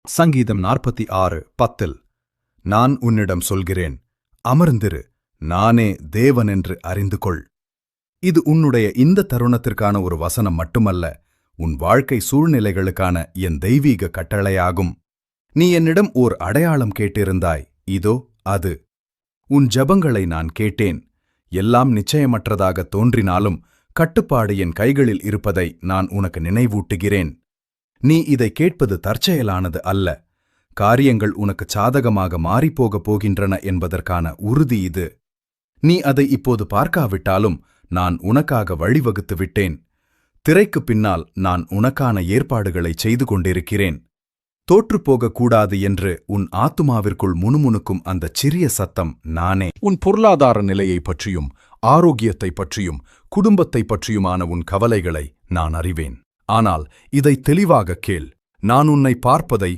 சங்கீதம் 46:10 நான் உன்னிடம் சொல்கிறேன், அமர்ந்திரு, நானே தேவனென்று அறிந்து கொள். இது உன்னுடைய இந்த தருணத்திற்கான ஒரு வசனம் மட்டுமல்ல, உன் வாழ்க்கை சூழ்நிலைகளுக்கான என் தெய்வீக கட்டளையாகும். நீ என்னிடம் ஓர் அடையாளம் கேட்டிருந்தாய், இதோ அது. உன் ஜெபங்களை நான் கேட்டேன். எல்லாம் நிச்சயமற்றதாக தோன்றினாலும் கட்டுப்பாடு என் கைகளில் இருப்பதை நான் உனக்கு நினைவூட்டுகிறேன். நீ இதை கேட்பது தற்செயலானது அல்ல. காரியங்கள் உனக்கு சாதகமாக மாறிப்போகப் போகின்றன என்பதற்கான உறுதி இது. நீ அதை இப்போது பார்க்காவிட்டாலும் நான் உனக்காக வழிவகுத்து விட்டேன். திரைக்குப் பின்னால் நான் உனக்கான ஏற்பாடுகளைச் செய்து கொண்டிருக்கிறேன். தோற்றுப்போகக்கூடாது என்று உன் ஆத்துமாவிற்குள் முணுமுணுக்கும் அந்தச் சிறிய சத்தம் நானே. உன் பொருளாதார நிலையைப் பற்றியும் ஆரோக்கியத்தைப் பற்றியும் குடும்பத்தைப் பற்றியுமான உன் கவலைகளை நான் அறிவேன். ஆனால் இதை தெளிவாகக் கேள். நான் உன்னை பார்ப்பதை